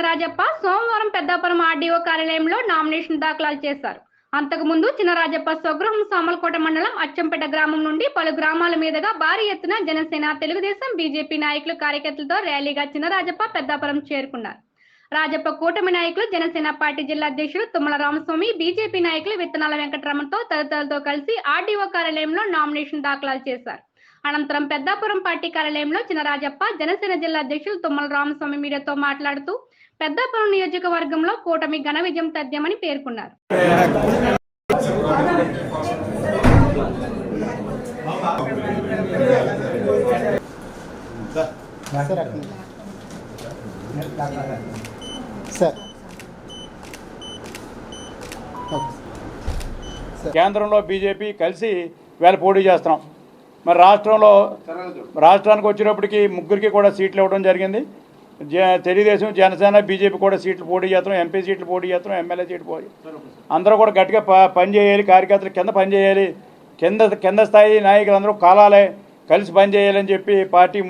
చినరాజప్ప సోమవారం పెద్దాపురం ఆర్డీఓ కార్యాలయంలో నామినేషన్ దాఖలు చేశారు. అంతకుముందు చినరాజప్ప స్వగృహం సామలకోట మండలం అచ్చంపేట గ్రామం నుండి పలు గ్రామాల మీదుగా భారీ ఎత్తున జనసేన, తెలుగుదేశం, బీజేపీ నాయకులు, కార్యకర్తలతో ర్యాలీగా చినరాజప్ప పెద్దాపురం చేరుకున్నారు. రాజప్ప కూటమి నాయకులు, జనసేన పార్టీ జిల్లా అధ్యక్షుడు తుమ్మల రామస్వామి, బీజేపీ నాయకులు విత్తనాల వెంకటరమణతో తదితరులతో కలిసి ఆర్డీఓ కార్యాలయంలో నామినేషన్ దాఖలు చేశారు. అనంతరం పెద్దాపురం పార్టీ కార్యాలయంలో చినరాజప్ప, జనసేన జిల్లా అధ్యక్షులు తుమ్మల రామస్వామి మీడియాతో మాట్లాడుతూ పెద్దాపురం నియోజకవర్గంలో కూటమి ఘన విజయం తథ్యమని పేర్కొన్నారు. కేంద్రంలో బీజేపీ కలిసి వేళ పోటీ చేస్తున్నాం. మరి రాష్ట్రానికి వచ్చేటప్పటికి ముగ్గురికి కూడా సీట్లు ఇవ్వడం జరిగింది. తెలుగుదేశం, జనసేన, బీజేపీ కూడా సీట్లు పోటీ చేస్తున్నాం, ఎంపీ సీట్లు పోటీ చేస్తున్నాం, ఎమ్మెల్యే సీట్లు పోటీ. అందరూ కూడా గట్టిగా పనిచేయాలి, కార్యకర్తలు కింద పనిచేయాలి, కింద స్థాయి నాయకులు అందరూ కాలాలే కలిసి పనిచేయాలని చెప్పి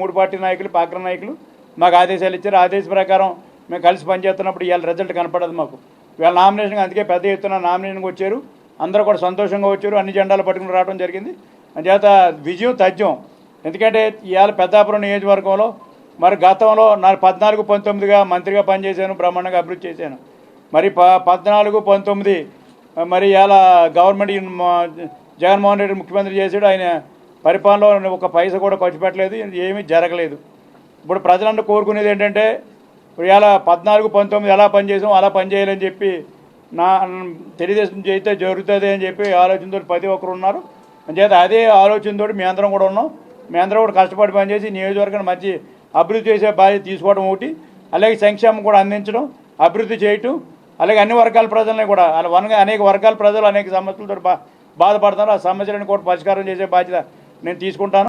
మూడు పార్టీ నాయకులు, పాగ్ర నాయకులు మాకు ఆదేశాలు ఇచ్చారు. ఆదేశ ప్రకారం మేము కలిసి పనిచేస్తున్నప్పుడు ఇవాళ రిజల్ట్ కనపడదు మాకు. ఇవాళ నామినేషన్ అందుకే పెద్ద ఎత్తున నామినేషన్కి వచ్చారు. అందరూ కూడా సంతోషంగా వచ్చారు, అన్ని జెండాలు పట్టుకుని రావడం జరిగింది. అందుచేత విజయం తథ్యం. ఎందుకంటే ఇవాళ పెద్దాపురం నియోజకవర్గంలో మరి గతంలో 14-19గా మంత్రిగా పనిచేశాను, బ్రహ్మాండంగా అభివృద్ధి చేశాను. మరి 14-19 మరి ఇవాళ గవర్నమెంట్ జగన్మోహన్ రెడ్డి ముఖ్యమంత్రి చేశాడు. ఆయన పరిపాలనలో ఒక పైసా కూడా ఖర్చు పెట్టలేదు, ఏమీ జరగలేదు. ఇప్పుడు ప్రజలందరూ కోరుకునేది ఏంటంటే ఇవాళ 14-19 ఎలా పనిచేసాం అలా పనిచేయాలని చెప్పి తెలుగుదేశం చేస్తే జరుగుతుంది అని చెప్పి ఆలోచనతో ప్రతి ఒక్కరు ఉన్నారు. అంచేత అదే ఆలోచనతో మీ అందరం కూడా ఉన్నాం. మీ అందరం కూడా కష్టపడి పనిచేసి నియోజకవర్గాన్ని మంచి అభివృద్ధి చేసే బాధ్యత తీసుకోవడం ఒకటి, అలాగే సంక్షేమం కూడా అందించడం, అభివృద్ధి చేయటం, అలాగే అన్ని వర్గాల ప్రజలని కూడా అనేక వర్గాల ప్రజలు అనేక సమస్యలతో బాధపడతారు. ఆ సమస్యలను కూడా పరిష్కారం చేసే బాధ్యత నేను తీసుకుంటాను.